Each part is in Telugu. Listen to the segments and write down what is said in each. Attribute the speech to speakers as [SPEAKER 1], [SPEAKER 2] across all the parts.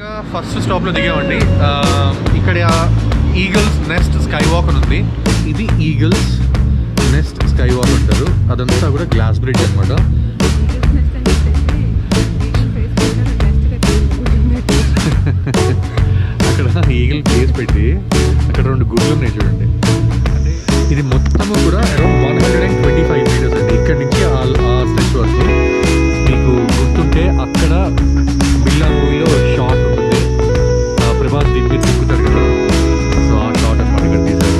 [SPEAKER 1] కరెక్ట్గా ఫస్ట్ స్టాప్లో దిగామండి. ఇక్కడ ఈగల్స్ నెస్ట్ స్కై వాక్ అని ఉంది. ఇది ఈగల్స్ నెస్ట్ స్కై వాక్ అంటారు. అదంతా కూడా గ్లాస్ బ్రిడ్జ్ అనమాట. అక్కడ ఈగల్ ప్లేస్ పెట్టి అక్కడ 2 గుడ్లు ఉన్నాయి చూడండి. అంటే ఇది మొత్తము కూడా అరౌండ్ 125 మీటర్స్ అండి. ఇక్కడ నుంచి ఆ స్టెచ్ వరకు. మీకు గుర్తుంటే అక్కడ బిల్లా మూవీలో షాట్ ఉంటుంది, ప్రభాస్ దీని మీద తిప్పుతారు కదా, సో ఆ షాట్ అనమాట ఇక్కడ తీశారు.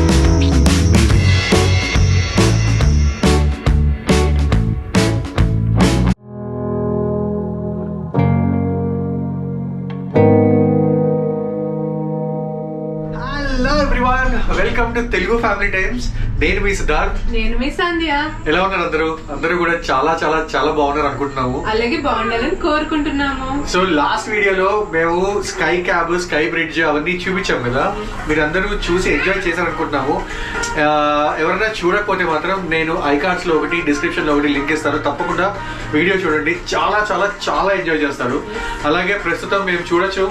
[SPEAKER 1] Hello everyone, welcome to Telugu family times. నేను మీ సిద్ధార్థ్.
[SPEAKER 2] నేను మీ సంధ్య.
[SPEAKER 1] ఎలా ఉన్నారు అందరూ? అందరూ కూడా చాలా చాలా చాలా బాగున్నారు అనుకుంటున్నాము.
[SPEAKER 2] అలాగే బాగుండాలని కోరుకుంటున్నాము.
[SPEAKER 1] సో లాస్ట్ వీడియోలో మేము స్కై క్యాబ్, స్కై బ్రిడ్జ్ అవన్నీ చూపించాం కదా, మీరు అందరూ చూసి ఎంజాయ్ చేశారు అనుకుంటున్నాము. ఎవరైనా చూడకపోతే మాత్రం నేను ఐకార్డ్స్ లో ఒకటి, డిస్క్రిప్షన్ లో ఒకటి లింక్ ఇస్తాను. తప్పకుండా వీడియో చూడండి, చాలా చాలా చాలా ఎంజాయ్ చేస్తారు. అలాగే ప్రస్తుతం మేము చూడొచ్చు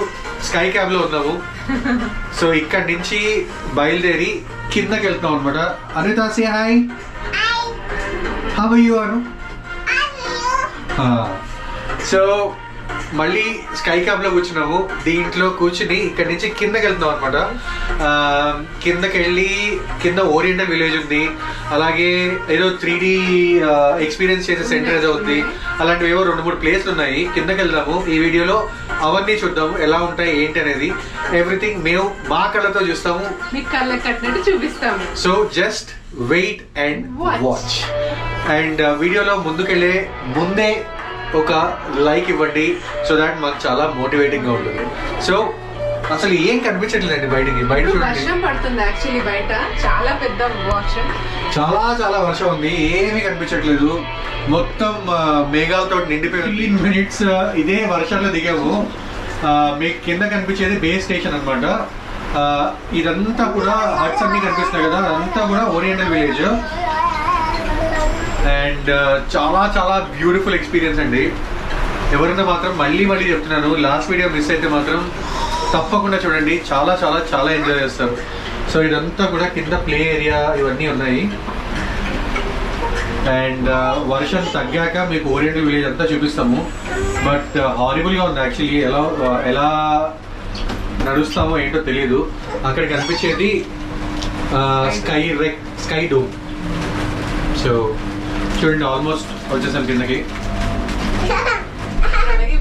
[SPEAKER 1] స్కై క్యాబ్ లో ఉన్నాము. సో ఇక్కడ నుంచి బయలుదేరి కిందకి వెళ్తున్నాం అనమాట. Anitha say hi. How are you Anu? So మళ్ళీ స్కై క్యాబ్ లో కూర్చున్నాము. దీంట్లో కూర్చుని ఇక్కడ నుంచి కిందకి వెళ్తున్నాం అనమాట. కిందకి వెళ్ళి కింద ఓరియంటల్ విలేజ్ ఉంది, అలాగే ఏదో 3D ఎక్స్పీరియన్స్ చేసే సెంటర్ ఏదో ఉంది. అలాంటివి ఏవో 2-3 ప్లేస్లు ఉన్నాయి. కిందకి వెళ్దాము. ఈ వీడియోలో అవన్నీ చూద్దాము, ఎలా ఉంటాయి ఏంటి అనేది. ఎవ్రీథింగ్ మేము మా కళ్ళతో చూస్తాము,
[SPEAKER 2] మీకు కళ్ళకి కట్టినట్టు చూపిస్తాము.
[SPEAKER 1] So just wait and watch. And వీడియోలో ముందుకెళ్ళే ముందే ఒక లైక్ ఇవ్వండి, సో దాట్ మాకు చాలా మోటివేటింగ్ గా ఉంటుంది. సో అసలు ఏం కనిపించట్లేదండి బయటికి. బయట
[SPEAKER 2] వర్షం పడుతుంది. యాక్చువల్లీ బయట చాలా పెద్ద వర్షం,
[SPEAKER 1] చాలా చాలా వర్షం ఉంది. ఏమీ కనిపించట్లేదు, మొత్తం మేఘాలతో నిండిపోయి. 15 మినిట్స్ ఇదే వర్షంలో దిగాము. మీకు కింద కనిపించేది బేస్ స్టేషన్ అనమాట. ఇదంతా కూడా హట్స్ అన్ని కనిపిస్తున్నాయి కదా, అదంతా కూడా ఓరియంటల్ విలేజ్. అండ్ చాలా చాలా బ్యూటిఫుల్ ఎక్స్పీరియన్స్ అండి. ఎవరైనా మాత్రం మళ్ళీ మళ్ళీ చెప్తున్నాను, లాస్ట్ వీడియో మిస్ అయితే మాత్రం తప్పకుండా చూడండి, చాలా చాలా చాలా ఎంజాయ్ చేస్తారు. సో ఇదంతా కూడా కింద ప్లే ఏరియా ఇవన్నీ ఉన్నాయి. అండ్ వర్షం తగ్గాక మీకు ఓరియంటల్ విలేజ్ అంతా చూపిస్తాము. బట్ హారిబుల్గా ఉంది యాక్చువల్లీ. ఎలా నడుస్తామో ఏంటో తెలియదు. అక్కడ కనిపించేది స్కై డోమ్. సో చూడండి, ఆల్మోస్ట్ వచ్చేసాం కిందకి.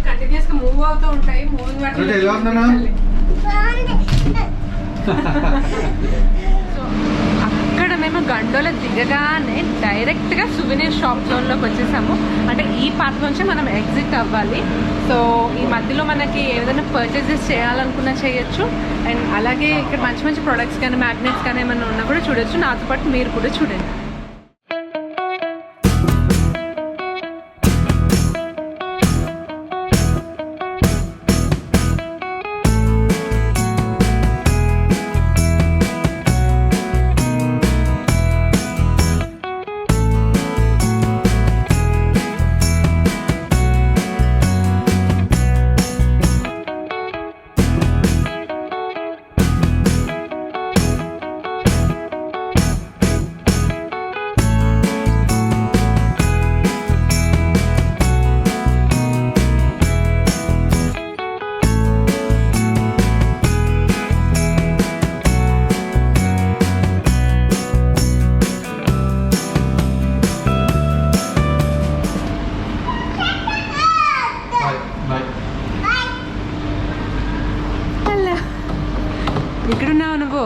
[SPEAKER 2] కంటిన్యూస్ గా మూవ్ అవుతూ ఉంటాయి. మూవింగ్
[SPEAKER 1] ఎలా ఉందన్నా?
[SPEAKER 2] అక్కడ మేము గండోలో దిగగానే డైరెక్ట్ గా సువెనీర్ షాప్ జోన్ లోకి వచ్చేసాము. అంటే ఈ పార్ట్ నుంచి మనం ఎగ్జిట్ అవ్వాలి. సో ఈ మధ్యలో మనకి ఏదైనా పర్చేసెస్ చేయాలనుకున్నా చేయొచ్చు. అండ్ అలాగే ఇక్కడ మంచి మంచి ప్రొడక్ట్స్ కానీ మ్యాగ్నెట్స్ కానీ ఏమైనా ఉన్నా కూడా చూడొచ్చు. నాతో పాటు మీరు కూడా చూడండి. ఎక్కడున్నావు నువ్వు?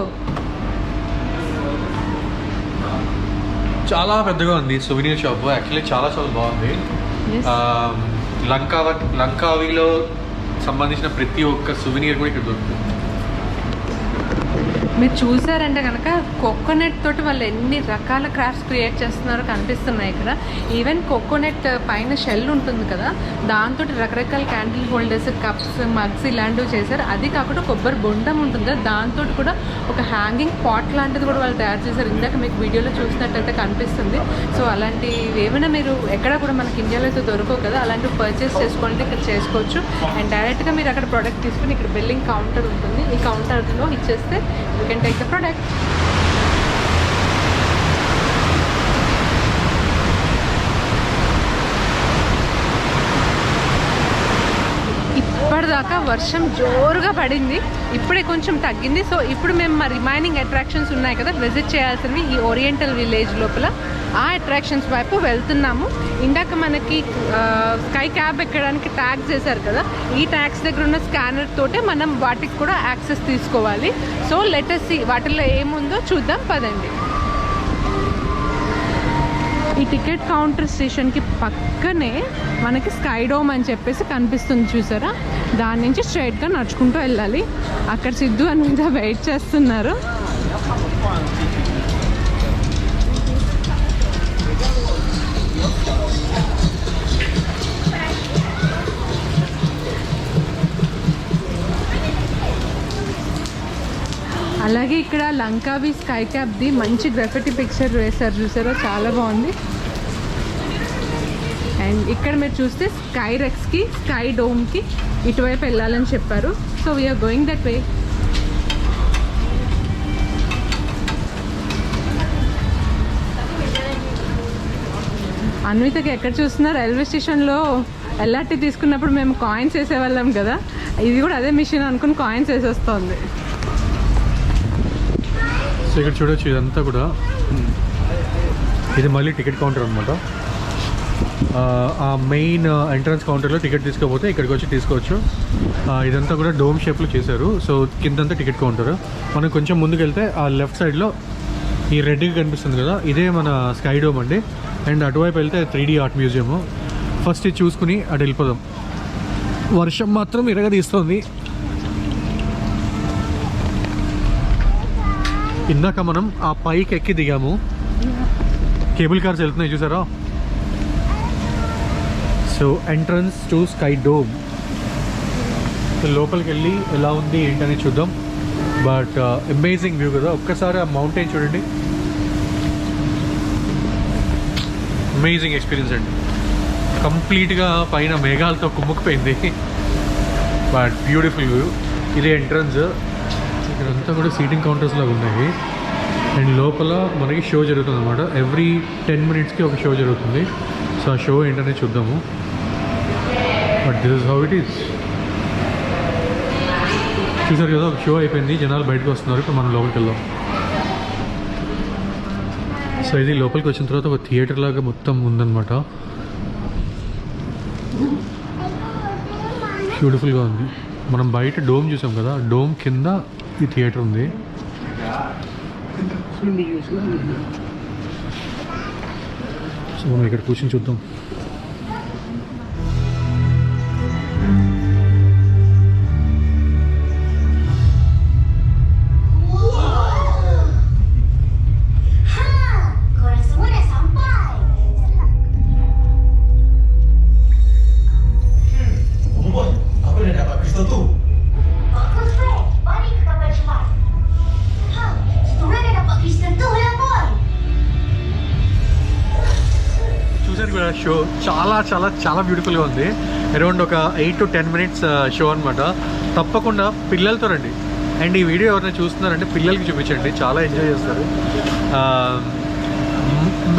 [SPEAKER 1] చాలా పెద్దగా ఉంది సువెనీర్ షాప్. యాక్చువల్లీ చాలా చాలా బాగుంది. లంకావిలో సంబంధించిన ప్రతి ఒక్క సువెనీర్ కూడా ఇక్కడ దొరుకుతుంది.
[SPEAKER 2] మీరు చూసారంటే కనుక కోకోనట్ తోటి వాళ్ళు ఎన్ని రకాల క్రాఫ్ట్స్ క్రియేట్ చేస్తున్నారో కనిపిస్తున్నాయి ఇక్కడ. ఈవెన్ కోకోనట్ పైన షెల్ ఉంటుంది కదా, దాంతో రకరకాల క్యాండిల్ హోల్డర్స్, కప్స్, మగ్స్ ఇలాంటివి చేశారు. అది కాకుండా కొబ్బరి బొండం ఉంటుంది కదా, దాంతో కూడా ఒక హ్యాంగింగ్ పాట్ లాంటిది కూడా వాళ్ళు తయారు చేశారు. ఇందాక మీకు వీడియోలో చూసినట్టయితే కనిపిస్తుంది. సో అలాంటివి ఏమైనా మీరు ఎక్కడ కూడా మనకి ఇండియాలో అయితే దొరకవు కదా, అలాంటివి పర్చేస్ చేసుకోవాలంటే ఇక్కడ చేసుకోవచ్చు. అండ్ డైరెక్ట్గా మీరు అక్కడ ప్రోడక్ట్ తీసుకుని ఇక్కడ బిల్లింగ్ కౌంటర్ ఉంటుంది, ఈ కౌంటర్లో ఇచ్చేస్తే you can take the product. ఇప్పటిదాకా వర్షం జోరుగా పడింది, ఇప్పుడే కొంచెం తగ్గింది. సో ఇప్పుడు మేము మా రిమైనింగ్ అట్రాక్షన్స్ ఉన్నాయి కదా విజిట్ చేయాల్సినవి, ఈ ఓరియంటల్ విలేజ్ లోపల ఆ అట్రాక్షన్స్ వైపు వెళ్తున్నాము. ఇందాక మనకి స్కై క్యాబ్ ఎక్కడానికి ట్యాగ్స్ చేశారు కదా, ఈ ట్యాగ్స్ దగ్గర ఉన్న స్కానర్ తోటే మనం వాటికి కూడా యాక్సెస్ తీసుకోవాలి. సో లెట్ us see వాటిల్లో ఏముందో చూద్దాం పదండి. ఈ టికెట్ కౌంటర్ స్టేషన్కి పక్కనే మనకి స్కై డోమ్ అని చెప్పేసి కనిపిస్తుంది చూసారా, దాని నుంచి స్ట్రైట్గా నడుచుకుంటూ వెళ్ళాలి. అక్కడ సిద్ధు అని మీద వెయిట్ చేస్తున్నారు. అలాగే ఇక్కడ లంకావి స్కై క్యాబ్ది మంచి గ్రాఫిటీ పిక్చర్ వేశారు చూసారా, చాలా బాగుంది. అండ్ ఇక్కడ మీరు చూస్తే స్కై రెక్స్కి, స్కై డోమ్కి ఇటువైపు వెళ్ళాలని చెప్పారు. So we're going that way. అన్వితకి ఎక్కడ చూస్తున్నా రైల్వే స్టేషన్లో ఎల్ఆర్టీ తీసుకున్నప్పుడు మేము కాయిన్స్ వేసేవాళ్ళం కదా, ఇది కూడా అదే మిషన్ అనుకుని కాయిన్స్ వేసేస్తుంది.
[SPEAKER 1] సో ఇక్కడ చూడొచ్చు, ఇదంతా కూడా ఇది మళ్ళీ టికెట్ కౌంటర్ అనమాట. ఆ మెయిన్ ఎంట్రన్స్ కౌంటర్లో టికెట్ తీసుకోకపోతే ఇక్కడికి వచ్చి తీసుకోవచ్చు. ఇదంతా కూడా డోమ్ షేప్లో చేశారు. సో కిందంతా టికెట్ కౌంటర్. మనం కొంచెం ముందుకు వెళ్తే ఆ లెఫ్ట్ సైడ్లో ఈ రెడ్గా కనిపిస్తుంది కదా, ఇదే మన స్కై డోమ్ అండి. అండ్ అటువైపు వెళ్తే 3D ఆర్ట్ మ్యూజియము. ఫస్ట్ ఇది చూసుకుని అటు వెళ్ళిపోదాం. వర్షం మాత్రం ఇరగదీస్తుంది. ఇందాక మనం ఆ పైకి ఎక్కి దిగాము, కేబుల్ కార్స్ వెళ్తున్నాయి చూసారా. So entrance to sky dome. So లోపలికి వెళ్ళి ఎలా ఉంది ఏంటని చూద్దాం. బట్ అమేజింగ్ వ్యూ కదా, ఒక్కసారి ఆ మౌంటైన్ చూడండి, అమేజింగ్ ఎక్స్పీరియన్స్ అండి. కంప్లీట్గా పైన మేఘాలతో కుమ్ముకుపోయింది. But beautiful view. ఇది ఎంట్రన్స్. ఇక్కడంతా కూడా సీటింగ్ కౌంటర్స్ లాగా ఉన్నాయి. అండ్ లోపల మనకి షో జరుగుతుంది అనమాట. ఎవ్రీ 10 minutesకి ఒక షో జరుగుతుంది. సో ఆ షో ఏంటనే చూద్దాము. But this is how it is. చూసారు కదా, ఒక షో అయిపోయింది, జనాలు బయటకు వస్తున్నారు. ఇప్పుడు మనం లోపలికి వెళ్దాం. సో ఇది లోపలికి వచ్చిన తర్వాత ఒక థియేటర్ లాగా మొత్తం ఉందన్నమాట. బ్యూటిఫుల్గా ఉంది. మనం బయట డోమ్ చూసాం కదా, డోమ్ కింద ఈ థియేటర్ ఉంది. సో మనం ఇక్కడ కూర్చొని చూద్దాం. షో చాలా చాలా చాలా బ్యూటిఫుల్గా ఉంది. అరౌండ్ ఒక 8 to 10 minutes షో అనమాట. తప్పకుండా పిల్లలతో రండి. అండ్ ఈ వీడియో ఎవరైనా చూస్తున్నారంటే పిల్లలకి చూపించండి, చాలా ఎంజాయ్ చేస్తారు.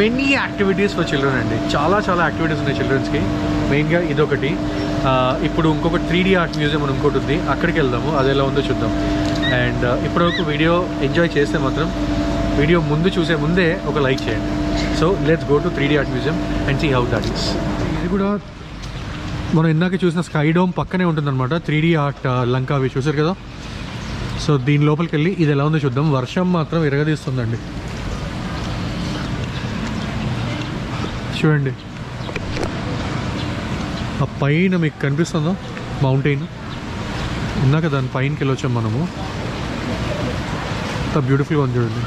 [SPEAKER 1] మెనీ యాక్టివిటీస్ ఫర్ చిల్డ్రన్ అండి, చాలా చాలా యాక్టివిటీస్ ఉన్నాయి చిల్డ్రన్స్కి. మెయిన్గా ఇదొకటి. ఇప్పుడు ఇంకొక 3D ఆర్ట్ మ్యూజియం అని ఇంకోటి ఉంది, అక్కడికి వెళ్దాము, అది ఎలా ఉందో చూద్దాం. అండ్ ఇప్పటివరకు వీడియో ఎంజాయ్ చేస్తే మాత్రం వీడియో ముందు చూసే ముందే ఒక లైక్ చేయండి. So let's go to 3D art museum and see how that is. ఇది కూడా మనం ఇందాక చూసిన స్కై డోమ్ పక్కనే ఉంటుందన్నమాట. 3D ఆర్ట్ లంకావి చూసారు కదా. సో దీని లోపలికి వెళ్ళి ఇది ఎలా ఉందో చూద్దాం. వర్షం మాత్రం ఇరగదీస్తుందండి, చూడండి. ఆ పైన మీకు కనిపిస్తుందా మౌంటైన్? ఇందాక దాని పైనకి వెళ్ళొచ్చాం మనము. ఎంత బ్యూటిఫుల్గా ఉంది చూడండి.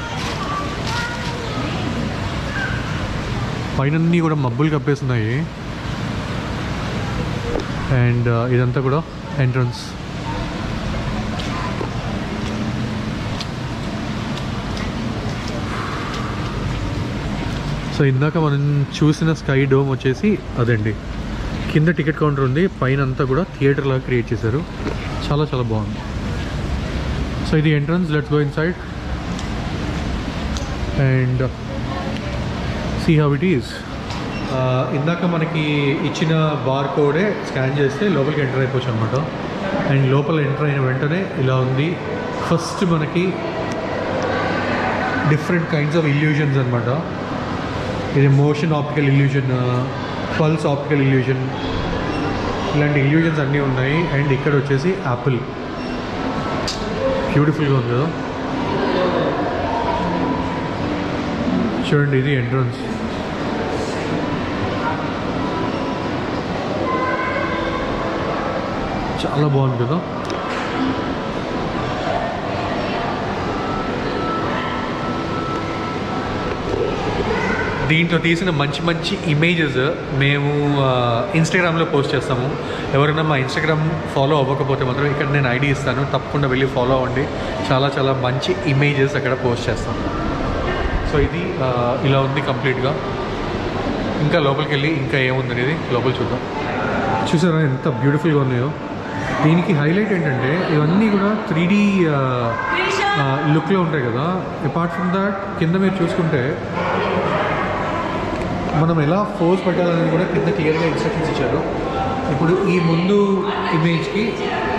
[SPEAKER 1] పైన కూడా మబ్బులు కప్పేస్తున్నాయి. అండ్ ఇదంతా కూడా ఎంట్రన్స్. సో ఇందాక మనం చూసిన స్కై డోమ్ వచ్చేసి అదండి. కింద టికెట్ కౌంటర్ ఉంది, పైన అంతా కూడా థియేటర్ లాగా క్రియేట్ చేశారు. చాలా చాలా బాగుంది. సో ఇది entrance. Let's go inside and see how it is. ఇందాక మనకి ఇచ్చిన బార్ కోడే స్కాన్ చేస్తే లోపలికి ఎంటర్ అయిపోవచ్చు అనమాట. అండ్ లోపల ఎంటర్ అయిన వెంటనే ఇలా ఉంది. ఫస్ట్ మనకి డిఫరెంట్ కైండ్స్ ఆఫ్ ఇల్యూజన్స్ అనమాట. ఇది motion optical illusion, pulse optical illusion, ఇలాంటి ఇల్యూజన్స్ అన్నీ ఉన్నాయి. అండ్ ఇక్కడ వచ్చేసి యాపిల్. బ్యూటిఫుల్గా ఉంది కదా చూడండి. ఇది ఎంట్రన్స్. చాలా బాగుంది కదా. దీంట్లో తీసిన మంచి మంచి ఇమేజెస్ మేము ఇన్స్టాగ్రామ్లో పోస్ట్ చేస్తాము. ఎవరైనా మా ఇన్స్టాగ్రామ్ ఫాలో అవ్వకపోతే మాత్రం ఇక్కడ నేను ఐడి ఇస్తాను, తప్పకుండా వెళ్ళి ఫాలో అవ్వండి. చాలా చాలా మంచి ఇమేజెస్ అక్కడ పోస్ట్ చేస్తాం. సో ఇది ఇలా ఉంది కంప్లీట్గా. ఇంకా లోపలికి వెళ్ళి ఇంకా ఏముంది అనేది లోపల చూద్దాం. చూసారా ఎంత బ్యూటిఫుల్గా ఉన్నాయో. దీనికి హైలైట్ ఏంటంటే ఇవన్నీ కూడా 3D లుక్లో ఉంటాయి కదా. అపార్ట్ ఫ్రమ్ దాట్ కింద మీరు చూసుకుంటే మనం ఎలా ఫోజ్ పెట్టాలనేది కూడా కింద క్లియర్గా ఇన్స్ట్రక్షన్స్ ఇచ్చారు. ఇప్పుడు ఈ ముందు ఇమేజ్కి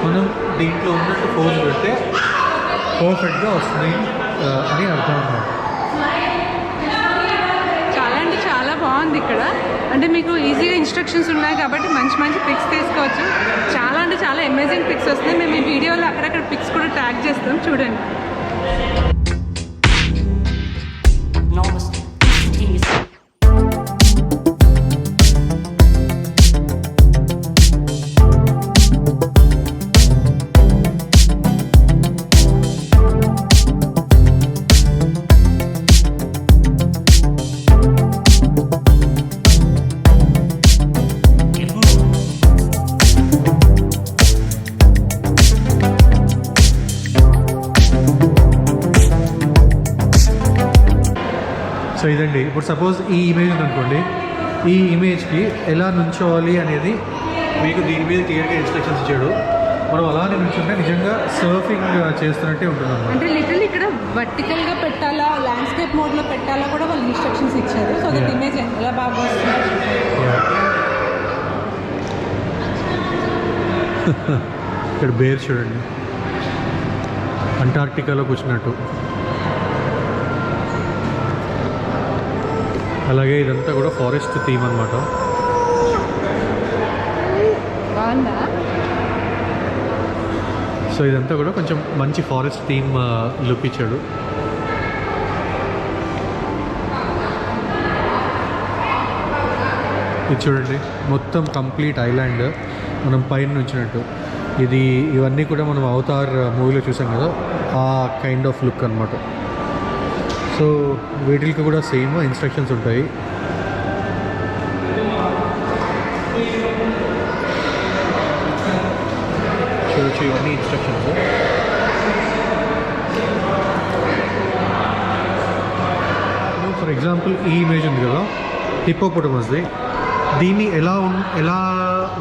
[SPEAKER 1] మనం దీంట్లో ఉన్నట్టు ఫోజ్ పెడితే పర్ఫెక్ట్గా వస్తుంది అని అర్థం అన్నమాట.
[SPEAKER 2] చాలా అంటే చాలా బాగుంది ఇక్కడ. అంటే మీకు ఈజీగా ఇన్స్ట్రక్షన్స్ ఉన్నాయి కాబట్టి మంచి మంచి పిక్స్ తీసుకోవచ్చు. చాలా అంటే చాలా అమేజింగ్ పిక్స్ వస్తున్నాయి. మేము ఈ వీడియోలో అక్కడక్కడ పిక్స్ కూడా ట్యాగ్ చేస్తాం, చూడండి.
[SPEAKER 1] సో ఇదండి. ఇప్పుడు సపోజ్ ఈ ఇమేజ్ అనుకోండి, ఈ ఇమేజ్కి ఎలా నుంచోవాలి అనేది మీకు దీని మీద క్లియర్గా ఇన్స్ట్రక్షన్స్ ఇచ్చాడు. మనం అలానే నుంచుంటే నిజంగా సర్ఫింగ్ చేస్తున్నట్టే ఉంటుంది అన్నమాట.
[SPEAKER 2] అంటే లిటిల్ ఇక్కడ వర్టికల్గా పెట్టాలా, ల్యాండ్స్కేప్ మోడ్లో పెట్టాలా కూడా వాళ్ళు ఇన్స్ట్రక్షన్స్ ఇచ్చారు. సో దట్ ఇమేజ్ ఎలా బాగా వస్తుంది.
[SPEAKER 1] ఇక్కడ బేర్ చూడండి, అంటార్క్టికాలో కూర్చున్నట్టు. అలాగే ఇదంతా కూడా ఫారెస్ట్ థీమ్ అనమాట.
[SPEAKER 2] బాగుందా?
[SPEAKER 1] సో ఇదంతా కూడా కొంచెం మంచి ఫారెస్ట్ థీమ్ లుక్ ఇచ్చాడు. ఇది చూడండి, మొత్తం కంప్లీట్ ఐలాండ్ మనం పైన నుంచినట్టు. ఇవన్నీ కూడా మనం అవతార్ మూవీలో చూసాం కదా, ఆ కైండ్ ఆఫ్ లుక్ అనమాట. సో వీటికి కూడా సేమ్ ఇన్స్ట్రక్షన్స్ ఉంటాయి. చూడొచ్చు ఇవన్నీ ఇన్స్ట్రక్షన్స్. ఫర్ ఎగ్జాంపుల్ ఈ ఇమేజ్ ఉంది కదా, హిప్పోపోటమస్ది. దీన్ని ఎలా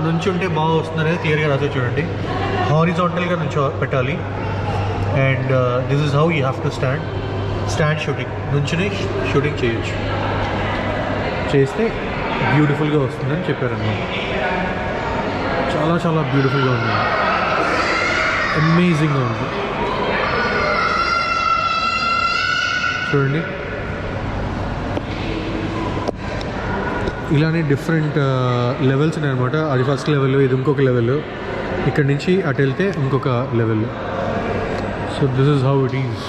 [SPEAKER 1] నుంచుంటే బాగా వస్తుంది అనేది క్లియర్గా రాసే చూడండి. హారిజాంటల్గా పెట్టాలి. And this is how you have to stand shooting. నుంచుని షూటింగ్ చేయొచ్చు. చేస్తే బ్యూటిఫుల్గా వస్తుందని చెప్పారన్నమాట. చాలా చాలా బ్యూటిఫుల్గా ఉంది, అమేజింగ్గా ఉంది. చూడండి, ఇలానే డిఫరెంట్ లెవెల్స్ ఉన్నాయన్నమాట. అది ఫస్ట్ లెవెల్, ఇది ఇంకొక లెవెల్, ఇక్కడ నుంచి అటు వెళ్తే ఇంకొక level. So this is how it is.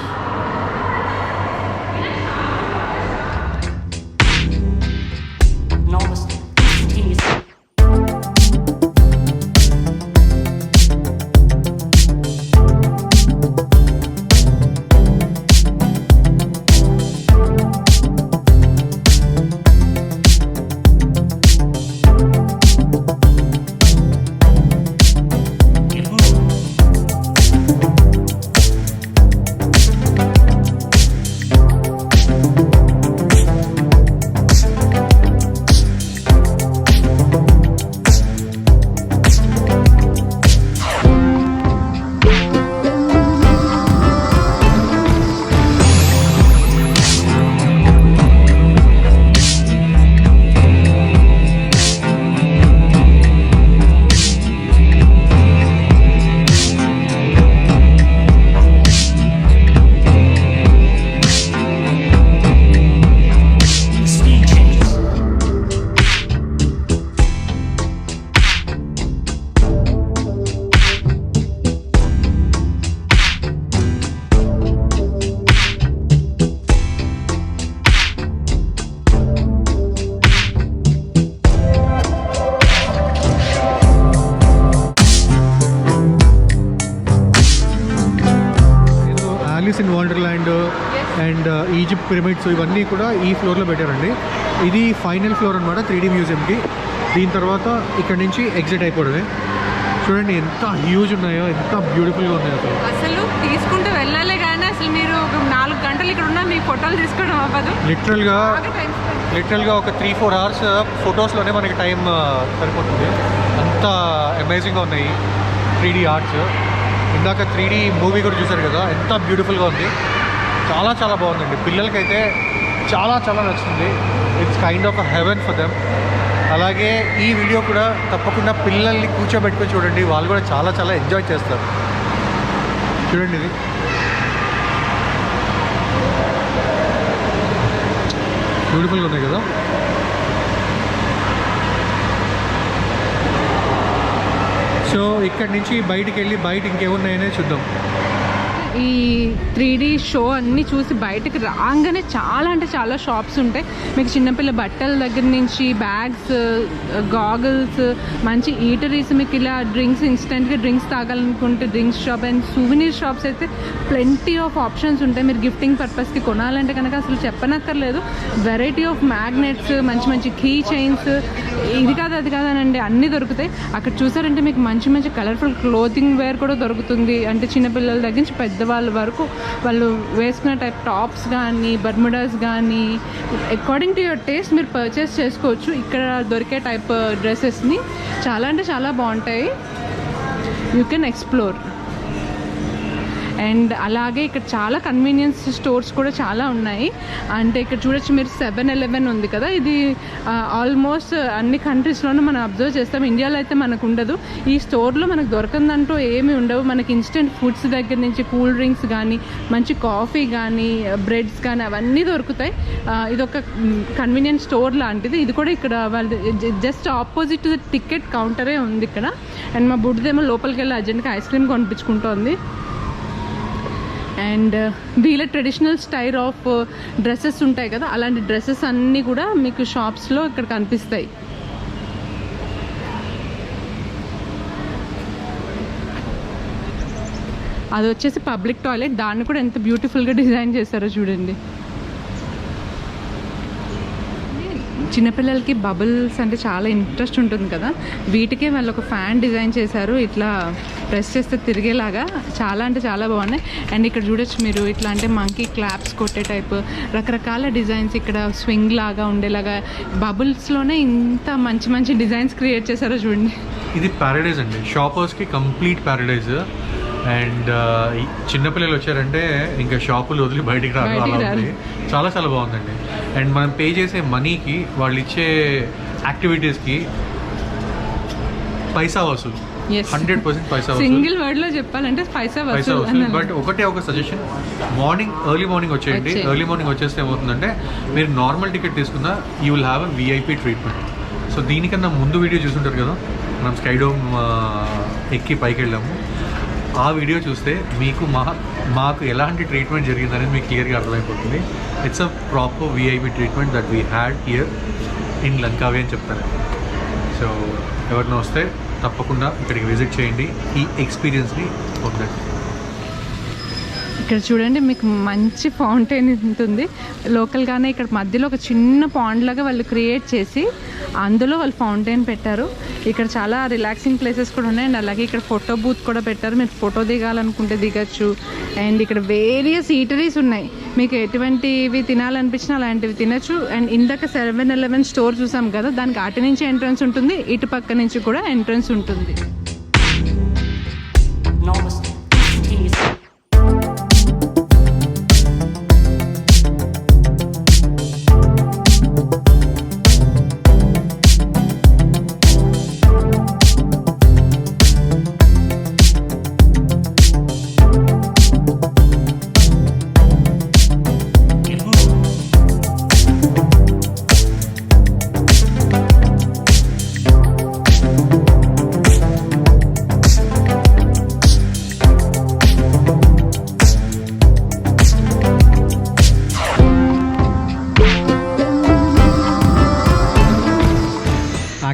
[SPEAKER 1] Alice in Wonderland and Egypt pyramids ఇవన్నీ కూడా ఈ ఫ్లోర్లో పెట్టారండి. ఇది ఫైనల్ ఫ్లోర్ అనమాట 3D మ్యూజియంకి. దీని తర్వాత ఇక్కడ నుంచి ఎగ్జిట్ అయిపోవడమే. చూడండి ఎంత హ్యూజ్ ఉన్నాయో, ఎంత బ్యూటిఫుల్గా ఉన్నాయో
[SPEAKER 2] అసలు తీసుకుంటూ వెళ్ళాలి కానీ అసలు మీరు ఒక 4 గంటలు ఇక్కడ ఉన్నా మీ ఫోటోలు తీసుకోవడం అవ్వదు.
[SPEAKER 1] లిటరల్గా ఒక 3-4 అవర్స్ ఫొటోస్లోనే మనకి టైం సరిపోతుంది. అంత అమేజింగ్గా ఉన్నాయి 3D ఆర్ట్స్. ఇందాక 3D మూవీ కూడా చూసారు కదా, ఎంత బ్యూటిఫుల్గా ఉంది. చాలా చాలా బాగుందండి. పిల్లలకైతే చాలా చాలా నచ్చుతుంది. It's kind of a heaven for them. అలాగే ఈ వీడియో కూడా తప్పకుండా పిల్లల్ని కూర్చోబెట్టుకొని చూడండి, వాళ్ళు కూడా చాలా చాలా ఎంజాయ్ చేస్తారు. చూడండి ఇది బ్యూటిఫుల్గా ఉన్నాయి కదా. సో ఇక్కడి నుంచి బయటికి వెళ్ళి బయట ఇంకేమున్నాయనే చూద్దాం.
[SPEAKER 2] ఈ 3D షో అన్నీ చూసి బయటకు రాగానే చాలా అంటే చాలా షాప్స్ ఉంటాయి. మీకు చిన్నపిల్ల బట్టల దగ్గర నుంచి బ్యాగ్స్, గాగుల్స్, మంచి ఈటరీస్, మీకు ఇలా డ్రింక్స్, ఇన్స్టెంట్గా డ్రింక్స్ తాగాలనుకుంటే drinks shop and souvenir shops అయితే ప్లెంటీ ఆఫ్ ఆప్షన్స్ ఉంటాయి. మీరు గిఫ్టింగ్ పర్పస్కి కొనాలంటే కనుక అసలు చెప్పనక్కర్లేదు. వెరైటీ ఆఫ్ మ్యాగ్నెట్స్, మంచి మంచి కీ చైన్స్, ఇది కాదు అది కాదనండి అన్నీ దొరుకుతాయి. అక్కడ చూసారంటే మీకు మంచి మంచి కలర్ఫుల్ క్లోతింగ్ వేర్ కూడా దొరుకుతుంది. అంటే చిన్నపిల్లల దగ్గర నుంచి పెద్దవాళ్ళ వరకు వాళ్ళు వేసుకునే టైప్ టాప్స్ కానీ, బర్ముడాస్ కానీ అకార్డింగ్ టు యువర్ టేస్ట్ మీరు పర్చేస్ చేసుకోవచ్చు. ఇక్కడ దొరికే టైప్ డ్రెస్సెస్ని చాలా అంటే చాలా బాగుంటాయి. You can explore. అండ్ అలాగే ఇక్కడ చాలా కన్వీనియన్స్ స్టోర్స్ కూడా చాలా ఉన్నాయి. అంటే ఇక్కడ చూడొచ్చు మీరు 7-Eleven ఉంది కదా, ఇది ఆల్మోస్ట్ అన్ని కంట్రీస్లోనూ మనం అబ్జర్వ్ చేస్తాం. ఇండియాలో అయితే మనకు ఉండదు. ఈ స్టోర్లో మనకు దొరకందంటూ ఏమీ ఉండవు. మనకి ఇన్స్టెంట్ ఫుడ్స్ దగ్గర నుంచి కూల్ డ్రింక్స్ కానీ, మంచి కాఫీ కానీ, బ్రెడ్స్ కానీ అవన్నీ దొరుకుతాయి. ఇది ఒక కన్వీనియన్స్ స్టోర్ లాంటిది. ఇది కూడా ఇక్కడ వాళ్ళు జస్ట్ ఆపోజిట్ ద టికెట్ కౌంటరే ఉంది ఇక్కడ. అండ్ మా బుడ్డదేమో లోపలికి వెళ్ళి అర్జెంట్గా ఐస్ క్రీమ్ కొనిపించుకుంటోంది. అండ్ వీళ్ళ ట్రెడిషనల్ స్టైల్ ఆఫ్ డ్రెస్సెస్ ఉంటాయి కదా, అలాంటి డ్రెస్సెస్ అన్నీ కూడా మీకు షాప్స్లో ఇక్కడ కనిపిస్తాయి. అది వచ్చేసి పబ్లిక్ టాయిలెట్. దాన్ని కూడా ఎంత బ్యూటిఫుల్గా డిజైన్ చేశారో చూడండి. చిన్నపిల్లలకి బబుల్స్ అంటే చాలా ఇంట్రెస్ట్ ఉంటుంది కదా, వీటికే వాళ్ళు ఒక ఫ్యాన్ డిజైన్ చేశారు. ఇట్లా ప్రెస్ చేస్తే తిరిగేలాగా చాలా అంటే చాలా బాగున్నాయి. అండ్ ఇక్కడ చూడొచ్చు మీరు ఇట్లా అంటే మంకీ క్లాప్స్ కొట్టే టైప్ రకరకాల డిజైన్స్, ఇక్కడ స్వింగ్ లాగా ఉండేలాగా బబుల్స్లోనే ఇంత మంచి మంచి డిజైన్స్ క్రియేట్ చేశారో చూడండి.
[SPEAKER 1] ఇది ప్యారడైజ్ అండి, షాపర్స్కి కంప్లీట్ ప్యారడైజ్. అండ్ చిన్నపిల్లలు వచ్చారంటే ఇంకా షాపులు వదిలి బయటికి రాదు, అలా ఉంది. చాలా చాలా బాగుందండి. అండ్ మనం పే చేసే మనీకి వాళ్ళు ఇచ్చే యాక్టివిటీస్కి పైసా వసూలు, 100% పైసా వసూలు.
[SPEAKER 2] సింగిల్ వర్డ్ లో చెప్పాలంటే పైసా వసూలు.
[SPEAKER 1] బట్ ఒకటే ఒక సజెషన్, ఎర్లీ మార్నింగ్ వచ్చేయండి. ఎర్లీ మార్నింగ్ వచ్చేస్తే ఏమవుతుందంటే మీరు నార్మల్ టికెట్ తీసుకున్నా you will have a VIP treatment. So దీనికన్నా ముందు వీడియో చూసుంటారు కదా, మనం స్కైడోమ్ ఎక్కి పైకి వెళ్ళాము. ఆ వీడియో చూస్తే మీకు మాకు ఎలాంటి ట్రీట్మెంట్ జరిగిందనేది మీకు క్లియర్గా అర్థమైపోతుంది. It's a proper VIP treatment that we had here in లంకావి అని చెప్తాను. సో ఎవరినో వస్తే తప్పకుండా ఇక్కడికి విజిట్ చేయండి, ఈ ఎక్స్పీరియన్స్ని పొందండి.
[SPEAKER 2] ఇక్కడ చూడండి మీకు మంచి ఫౌంటైన్ ఉంటుంది. లోకల్గానే ఇక్కడ మధ్యలో ఒక చిన్న పాండ్ లాగా వాళ్ళు క్రియేట్ చేసి అందులో వాళ్ళు ఫౌంటైన్ పెట్టారు. ఇక్కడ చాలా రిలాక్సింగ్ ప్లేసెస్ కూడా ఉన్నాయి. అండ్ అలాగే ఇక్కడ ఫోటో బూత్ కూడా పెట్టారు, మీరు ఫోటో దిగాలనుకుంటే దిగచ్చు. అండ్ ఇక్కడ వేరియస్ ఈటరీస్ ఉన్నాయి, మీకు ఎటువంటివి తినాలనిపించినా అలాంటివి తినచ్చు. అండ్ ఇందాక 7-Eleven స్టోర్ చూసాం కదా, దానికి అటు నుంచి ఎంట్రన్స్ ఉంటుంది, ఇటు పక్క నుంచి కూడా ఎంట్రన్స్ ఉంటుంది.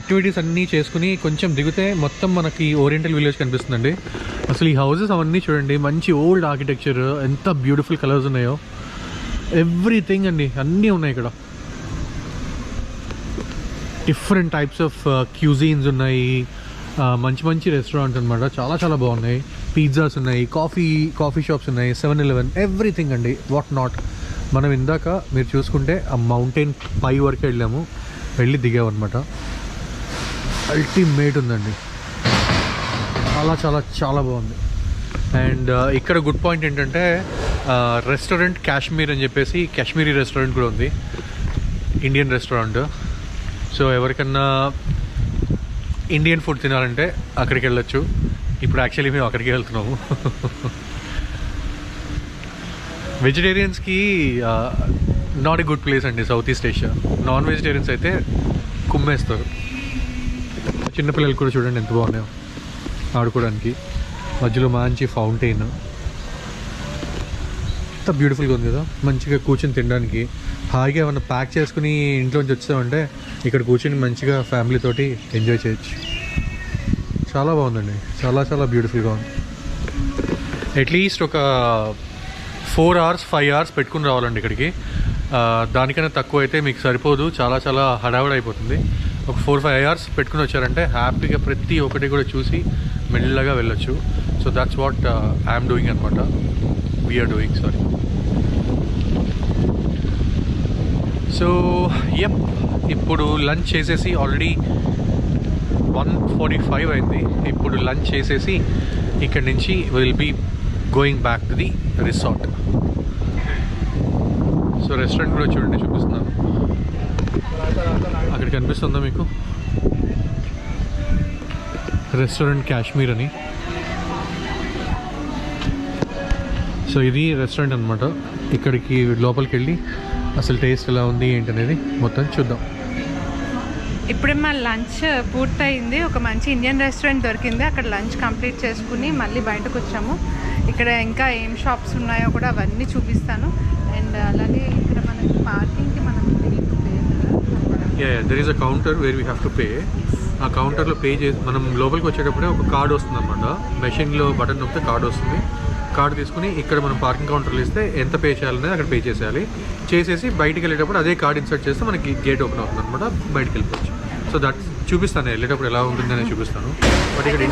[SPEAKER 1] యాక్టివిటీస్ అన్నీ చేసుకుని కొంచెం దిగితే మొత్తం మనకి ఓరియంటల్ విలేజ్ కనిపిస్తుందండి. అసలు ఈ హౌసెస్ అవన్నీ చూడండి, మంచి ఓల్డ్ ఆర్కిటెక్చర్, ఎంత బ్యూటిఫుల్ కలర్స్ ఉన్నాయో, ఎవ్రీథింగ్ అండి, అన్నీ ఉన్నాయి ఇక్కడ. డిఫరెంట్ టైప్స్ ఆఫ్ క్యూజీన్స్ ఉన్నాయి, మంచి మంచి రెస్టారెంట్స్ అనమాట, చాలా చాలా బాగున్నాయి. పిజ్జాస్ ఉన్నాయి, కాఫీ షాప్స్ ఉన్నాయి, 7-Eleven, ఎవ్రీథింగ్ అండి, వాట్ నాట్. మనం ఇందాక మీరు చూసుకుంటే ఆ మౌంటైన్ పై వరకు వెళ్ళి దిగామన్నమాట. అల్టిమేట్ ఉందండి, చాలా చాలా చాలా బాగుంది. అండ్ ఇక్కడ గుడ్ పాయింట్ ఏంటంటే రెస్టారెంట్ కాశ్మీర్ అని చెప్పేసి కాశ్మీరీ రెస్టారెంట్ కూడా ఉంది, ఇండియన్ రెస్టారెంట్. సో ఎవరికన్నా ఇండియన్ ఫుడ్ తినాలంటే అక్కడికి వెళ్ళొచ్చు. ఇప్పుడు యాక్చువల్లీ మేము అక్కడికి వెళ్తున్నాము. వెజిటేరియన్స్కి నాట్ ఎ గుడ్ ప్లేస్ అండి south east Asia. Non vegetarians అయితే కుమ్మేస్తారు. చిన్నపిల్లలు కూడా చూడండి ఎంత బాగున్నాయో ఆడుకోవడానికి. మధ్యలో మంచి ఫౌంటైన్, ఎంత బ్యూటిఫుల్గా ఉంది కదా. మంచిగా కూర్చొని తినడానికి, హాయిగా ఏమన్నా ప్యాక్ చేసుకుని ఇంట్లోంచి వచ్చామంటే ఇక్కడ కూర్చొని మంచిగా ఫ్యామిలీతోటి ఎంజాయ్ చేయొచ్చు. చాలా బాగుందండి, చాలా చాలా బ్యూటిఫుల్గా ఉంది. అట్లీస్ట్ ఒక 4 hours 5 hours పెట్టుకుని రావాలండి ఇక్కడికి. దానికన్నా తక్కువ అయితే మీకు సరిపోదు, చాలా చాలా హడావుడి అయిపోతుంది. ఒక 4-5 hours పెట్టుకుని వచ్చారంటే హ్యాపీగా ప్రతి ఒక్కటి కూడా చూసి మెల్లగా వెళ్ళొచ్చు. So that's what I'm doing అనమాట, we're doing, sorry. So yup, ఇప్పుడు లంచ్ చేసేసి ఆల్రెడీ 1:45 అయింది. ఇప్పుడు లంచ్ చేసేసి ఇక్కడి నుంచి will be going back to the resort. So restaurant కూడా చూడండి, చూపిస్తున్నాను. అక్కడ కనిపిస్తుందా మీకు? రెస్టారెంట్ కాశ్మీర్ అని. సో ఇది రెస్టారెంట్ అనమాట. ఇక్కడికి లోపలికి వెళ్ళి అసలు టేస్ట్ ఎలా ఉంది ఏంటనేది మొత్తం చూద్దాం.
[SPEAKER 2] ఇప్పుడే మా లంచ్ పూర్తయింది. ఒక మంచి ఇండియన్ రెస్టారెంట్ దొరికింది, అక్కడ లంచ్ కంప్లీట్ చేసుకుని మళ్ళీ బయటకు వచ్చాము. ఇక్కడ ఇంకా ఏం షాప్స్ ఉన్నాయో కూడా అవన్నీ చూపిస్తాను. అండ్ అలాగే ఇక్కడ మనకి పార్కింగ్కి మనం
[SPEAKER 1] there is a counter where we have to pay. ఆ కౌంటర్లో పే చేసి మనం లోపలికి వచ్చేటప్పుడే ఒక కార్డు వస్తుంది అనమాట. మెషిన్లో బటన్ నొక్కితే కార్డు వస్తుంది. కార్డు తీసుకుని ఇక్కడ మనం పార్కింగ్ కౌంటర్లో ఇస్తే ఎంత పే చేయాలనేది అక్కడ పే చేసేయాలి. చేసేసి బయటికి వెళ్ళేటప్పుడు అదే కార్డు ఇన్సర్ట్ చేస్తే మనకి గేట్ ఓపెన్ అవుతుంది అనమాట, బయటికి వెళ్ళిపోవచ్చు. సో దట్ చూపిస్తాను వెళ్ళేటప్పుడు ఎలా ఉంటుందని చూపిస్తాను. బట్ ఇక్కడ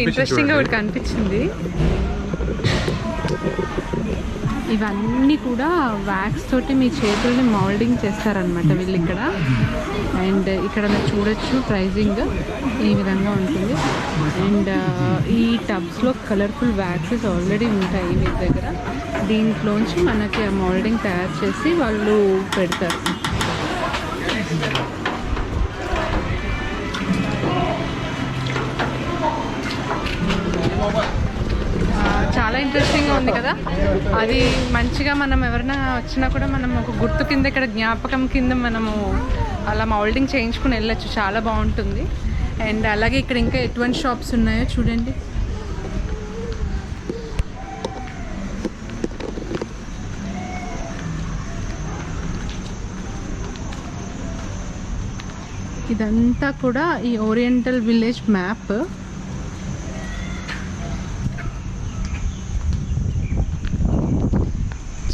[SPEAKER 2] ఇంట్రెస్టింగ్ ఒకటి కనిపించింది. ఇవన్నీ కూడా వ్యాక్స్ తోటి మీ చేతుల్ని మౌల్డింగ్ చేస్తారనమాట వీళ్ళు ఇక్కడ. అండ్ ఇక్కడ మీరు చూడొచ్చు ప్రైజింగ్ ఈ విధంగా ఉంటుంది. అండ్ ఈ టబ్స్లో కలర్ఫుల్ వ్యాక్సెస్ ఆల్రెడీ ఉంటాయి మీ దగ్గర. దీంట్లోంచి మనకి ఆ మౌల్డింగ్ తయారు చేసి వాళ్ళు పెడతారు. చాలా ఇంట్రెస్టింగ్గా ఉంది కదా. అది మంచిగా మనం ఎవరైనా వచ్చినా కూడా మనం ఒక గుర్తు కింద, ఇక్కడ జ్ఞాపకం కింద మనము అలా మౌల్డింగ్ చేయించుకుని వెళ్ళచ్చు. చాలా బాగుంటుంది. అండ్ అలాగే ఇక్కడ ఇంకా ఎటువంటి షాప్స్ ఉన్నాయో చూడండి. ఇదంతా కూడా ఈ ఓరియంటల్ విలేజ్ మ్యాప్.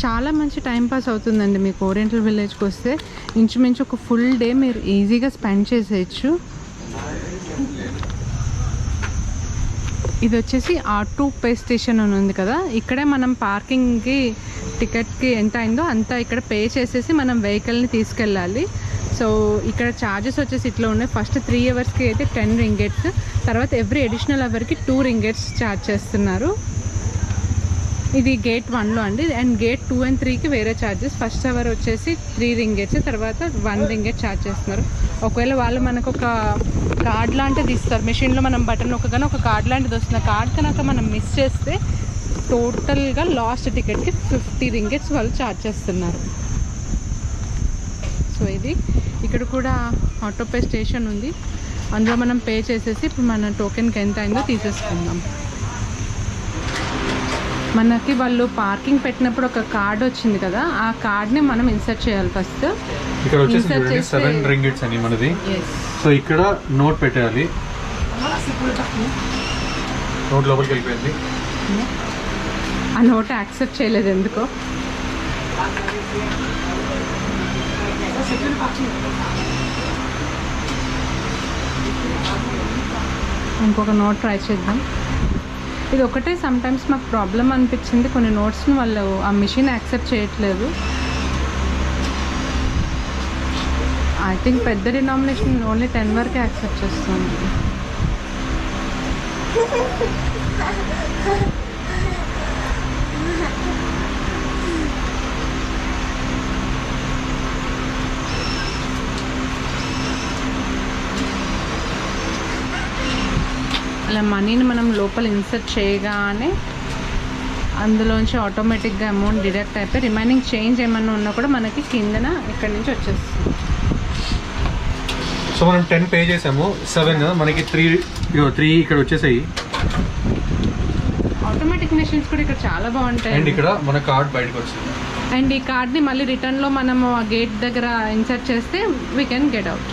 [SPEAKER 2] చాలా మంచి టైం పాస్ అవుతుందండి మీకు ఓరియంటల్ విలేజ్కి వస్తే. ఇంచుమించు ఒక ఫుల్ డే మీరు ఈజీగా స్పెండ్ చేసేయచ్చు. ఇది వచ్చేసి ఆటో పే స్టేషన్ అని ఉంది కదా, ఇక్కడే మనం పార్కింగ్కి టికెట్కి ఎంత అయిందో అంతా ఇక్కడ పే చేసేసి మనం వెహికల్ని తీసుకెళ్ళాలి. సో ఇక్కడ ఛార్జెస్ వచ్చేసి ఇట్లా ఉన్నాయి. ఫస్ట్ 3 hours అయితే 10 ringgits, తర్వాత ఎవ్రీ అడిషనల్ అవర్కి 2 ringgits ఛార్జ్ చేస్తున్నారు. ఇది గేట్ 1లో అండి. అండ్ గేట్ 2 and 3కి వేరే ఛార్జెస్. ఫస్ట్ అవర్ వచ్చేసి 3 ringgits, తర్వాత 1 ringgit ఛార్జ్ చేస్తున్నారు. ఒకవేళ వాళ్ళు మనకు ఒక కార్డ్ లాంటిది ఇస్తారు, మెషిన్లో మనం బటన్ నొక్కగానే ఒక కార్డ్ లాంటిది వస్తుంది. ఆ కార్డ్ కనుక మనం మిస్ చేస్తే టోటల్గా లాస్ట్ టికెట్కి 50 ringgits వాళ్ళు ఛార్జ్ చేస్తున్నారు. సో ఇది ఇక్కడ కూడా ఆటో పే స్టేషన్ ఉంది, అందులో మనం పే చేసేసి ఇప్పుడు మన టోకెన్కి ఎంత అయిందో తీసేసుకుందాం. మనకి వాళ్ళు పార్కింగ్ పెట్టినప్పుడు ఒక కార్డ్ వచ్చింది కదా, ఆ కార్డ్ని మనం ఇన్సర్ట్ చేయాలి ఫస్ట్.
[SPEAKER 1] ఇక్కడ వచ్చేసి చూడండి 7 రింగిట్స్ అని మనది. సో ఇక్కడ నోట్ పెట్టాలి. నోట్ లోపలికి వెళ్ళిపోయింది.
[SPEAKER 2] ఆ నోట్ యాక్సెప్ట్ చేయలేదు ఎందుకో. ఇంకొక నోట్ ట్రై చేద్దాం. ఇది ఒకటే సమ్టైమ్స్ మాకు ప్రాబ్లం అనిపించింది, కొన్ని నోట్స్ని వాళ్ళు ఆ మిషన్ యాక్సెప్ట్ చేయట్లేదు. ఐ థింక్ పెద్ద డినామినేషన్ ఓన్లీ 10 వరకే యాక్సెప్ట్ చేస్తుంది. అలా మనీని మనం లోపల ఇన్సర్ట్ చేయగానే అందులోంచి ఆటోమేటిక్గా అమౌంట్ డిడక్ట్ అయిపోయి రిమైనింగ్ చేంజ్ ఏమన్నా ఉన్నా కూడా మనకి కిందన ఇక్కడి నుంచి వచ్చేస్తుంది.
[SPEAKER 1] సో మనం 10 పే చేసాము, 7 మనకి 3 ఇక్కడ వచ్చేసాయి.
[SPEAKER 2] ఆటోమేటిక్ మెషిన్స్ కూడా ఇక్కడ చాలా బాగుంటాయి.
[SPEAKER 1] అండ్ ఇక్కడ మన కార్డ్ బయటకు వచ్చింది.
[SPEAKER 2] అండ్ ఈ కార్డ్ని మళ్ళీ రిటర్న్లో మనము ఆ గేట్ దగ్గర ఇన్సర్ట్ చేస్తే వీ కెన్ గెట్ అవుట్.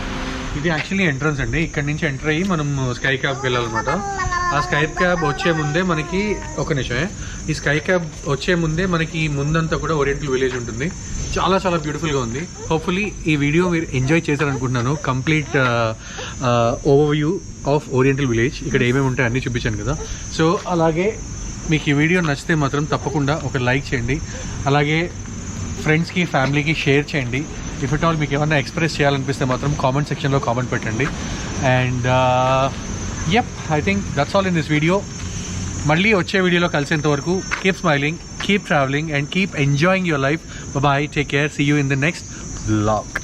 [SPEAKER 1] ఇది యాక్చువల్లీ ఎంట్రన్స్ అండి. ఇక్కడ నుంచి ఎంటర్ అయ్యి మనం స్కై క్యాబ్కి వెళ్ళాలన్నమాట. ఆ స్కై క్యాబ్ వచ్చే ముందే మనకి ఒక నిమిషమే, ఈ స్కై క్యాబ్ వచ్చే ముందే మనకి ముందంతా కూడా ఓరియంటల్ విలేజ్ ఉంటుంది. చాలా చాలా బ్యూటిఫుల్గా ఉంది. హోప్ఫుల్లీ ఈ వీడియో మీరు ఎంజాయ్ చేశారనుకుంటున్నాను. Complete overview of oriental village. ఇక్కడ ఏమేమి ఉంటాయి అన్నీ చూపించాను కదా. సో అలాగే మీకు ఈ వీడియో నచ్చితే మాత్రం తప్పకుండా ఒక లైక్ చేయండి. అలాగే ఫ్రెండ్స్కి ఫ్యామిలీకి షేర్ చేయండి. ఇఫ్ ఇట్ ఆల్ మీకు ఏమన్నా ఎక్స్ప్రెస్ చేయాలనిపిస్తే మాత్రం కామెంట్ సెక్షన్లో కామెంట్ పెట్టండి. And yup, I think that's all in this video. మళ్ళీ వచ్చే వీడియోలో కలిసేంత వరకు keep smiling, keep travelling and keep enjoying your life. Bye, take care, see you in the next vlog.